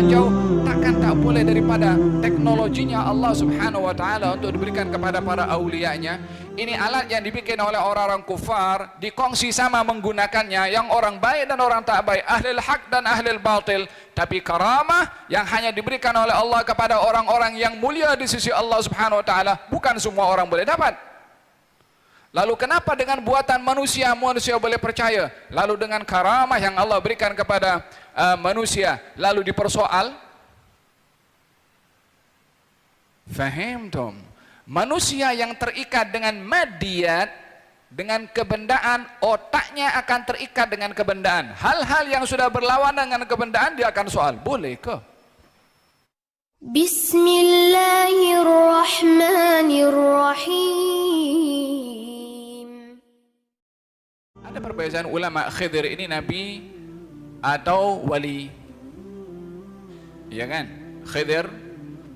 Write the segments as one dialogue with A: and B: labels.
A: jauh, takkan tak boleh daripada teknologinya Allah Subhanahu wa taala untuk diberikan kepada para aulianya. Ini alat yang dibikin oleh orang-orang kufar, dikongsi sama menggunakannya yang orang baik dan orang tak baik, ahlul haq dan ahlul batil. Tapi karamah yang hanya diberikan oleh Allah kepada orang-orang yang mulia di sisi Allah Subhanahu wa taala, bukan semua orang boleh dapat. Lalu kenapa dengan buatan manusia boleh percaya? Lalu dengan karamah yang Allah berikan kepada manusia lalu dipersoal? Fahimtum? Manusia yang terikat dengan madiyat, dengan kebendaan, otaknya akan terikat dengan kebendaan. Hal-hal yang sudah berlawanan dengan kebendaan dia akan soal, boleh ke? Bismillahirrahmanirrahim. Ada perbezaan ulama, Khidir ini nabi atau wali? Ya kan? Khidir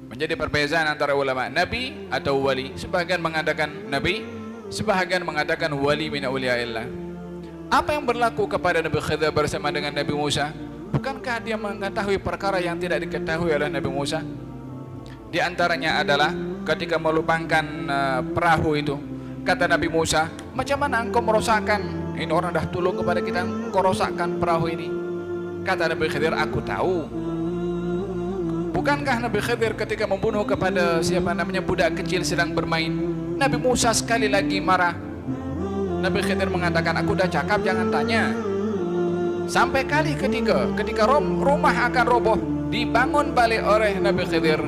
A: menjadi perbezaan antara ulama, nabi atau wali. Sebahagian mengatakan nabi, sebahagian mengatakan wali min auliyaillah. Apa yang berlaku kepada Nabi Khidir bersama dengan Nabi Musa? Bukankah dia mengetahui perkara yang tidak diketahui oleh Nabi Musa? Di antaranya adalah ketika melubangkan perahu itu, kata Nabi Musa, macam mana engkau merosakkan? Ini orang dah tolong kepada kita, engkau rosakkan perahu ini. Kata Nabi Khidir, aku tahu. Bukankah Nabi Khidir ketika membunuh kepada budak kecil sedang bermain, Nabi Musa sekali lagi marah. Nabi Khidir mengatakan, aku dah cakap jangan tanya. Sampai kali ketika rumah akan roboh, dibangun balik oleh Nabi Khidir,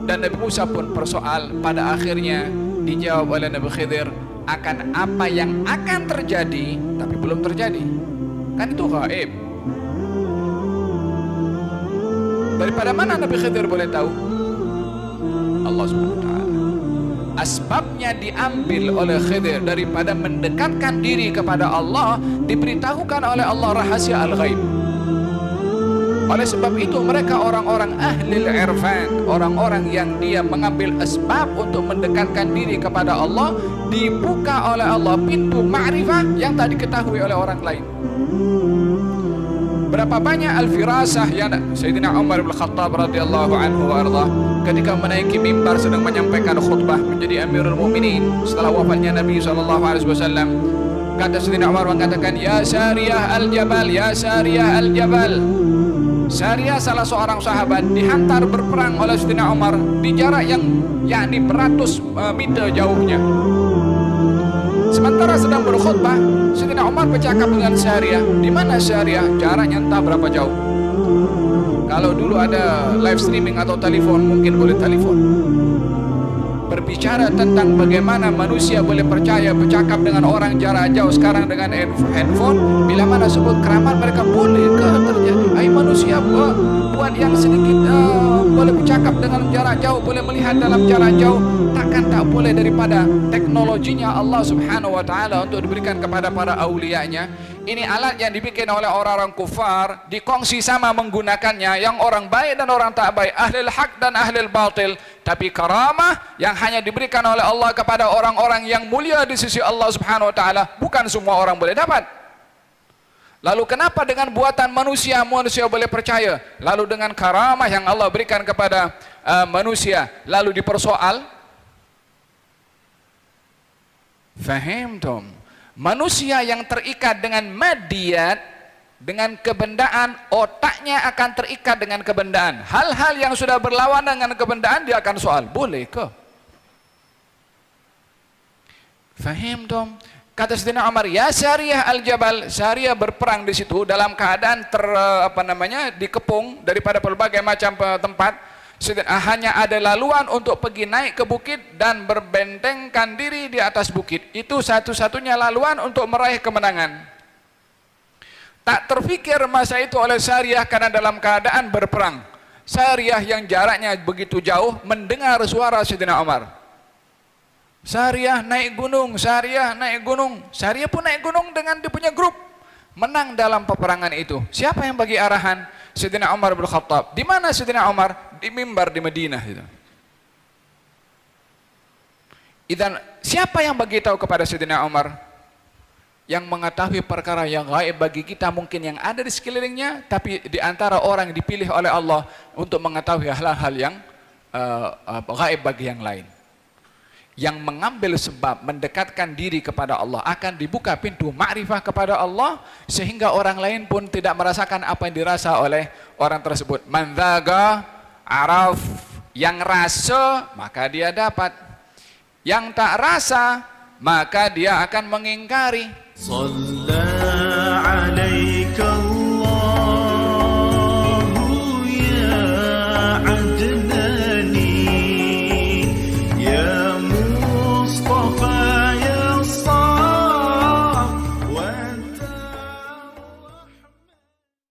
A: dan Nabi Musa pun persoal. Pada akhirnya dijawab oleh Nabi Khidir akan apa yang akan terjadi tapi belum terjadi. Kan itu gaib. Daripada mana Nabi Khidir boleh tahu? Allah Subhanahu wa taala. Asbabnya diambil oleh Khidir daripada mendekatkan diri kepada Allah, diberitahukan oleh Allah rahasia al-ghaib. Oleh sebab itu mereka orang-orang ahli irfan, orang-orang yang dia mengambil asbab untuk mendekatkan diri kepada Allah, dibuka oleh Allah pintu ma'rifah yang tak diketahui oleh orang lain. Berapa banyak al-firasah yang Sayyidina Umar bin Khattab radhiyallahu anhu wa ardah ketika menaiki mimbar sedang menyampaikan khutbah menjadi Amirul Mukminin setelah wafatnya Nabi sallallahu alaihi wasallam. Kata Sayyidina Umar mengatakan, ya Sariyah al-Jabal, ya Sariyah al-Jabal. Sariyah salah seorang sahabat dihantar berperang oleh Sayyidina Umar di jarak yang yakni beratus meter jauhnya. Sementara sedang berkhutbah, Sayyidina Umar bercakap dengan Sariyah. Di mana Sariyah? Jaraknya entah berapa jauh. Kalau dulu ada live streaming atau telepon, mungkin boleh telepon. Berbicara tentang bagaimana manusia boleh percaya bercakap dengan orang jarak jauh. Sekarang dengan handphone, bila mana sebut keramat mereka, bolehkah terjadi? Hai manusia, buat yang sedikit boleh bercakap dengan jarak jauh, boleh melihat dalam jarak jauh, takkan tak boleh daripada teknologinya Allah Subhanahu wa taala untuk diberikan kepada para aulianya. Ini alat yang dibikin oleh orang-orang kufar, dikongsi sama menggunakannya yang orang baik dan orang tak baik, ahlul haq dan ahlul batil. Tapi karamah yang hanya diberikan oleh Allah kepada orang-orang yang mulia di sisi Allah Subhanahu wa taala, bukan semua orang boleh dapat. Lalu kenapa dengan buatan manusia boleh percaya? Lalu dengan karamah yang Allah berikan kepada manusia lalu dipersoal? Fahimtum? Manusia yang terikat dengan madiyat, dengan kebendaan, otaknya akan terikat dengan kebendaan. Hal-hal yang sudah berlawanan dengan kebendaan dia akan soal, boleh ke? Fahimtum? Kata Sayyidina Umar, ya Sariyah al-Jabal. Sariyah berperang di situ dalam keadaan dikepung daripada berbagai macam tempat. Hanya ada laluan untuk pergi naik ke bukit dan berbentengkan diri di atas bukit. Itu satu-satunya laluan untuk meraih kemenangan. Tak terfikir masa itu oleh Sariyah karena dalam keadaan berperang. Sariyah yang jaraknya begitu jauh mendengar suara Sayyidina Umar. Sariyah naik gunung, Sariyah naik gunung. Sariyah pun naik gunung dengan dia punya grup. Menang dalam peperangan itu. Siapa yang bagi arahan? Sayyidina Umar bin Khattab. Di mana Sayyidina Umar? Di mimbar di Madinah itu. Dan siapa yang bagi tahu kepada Sayyidina Umar? Yang mengetahui perkara yang gaib bagi kita mungkin yang ada di sekelilingnya, tapi di antara orang yang dipilih oleh Allah untuk mengetahui hal-hal yang gaib bagi yang lain. Yang mengambil sebab mendekatkan diri kepada Allah akan dibuka pintu ma'rifah kepada Allah, sehingga orang lain pun tidak merasakan apa yang dirasa oleh orang tersebut. Man dzaqa araf, yang rasa maka dia dapat, yang tak rasa maka dia akan mengingkari.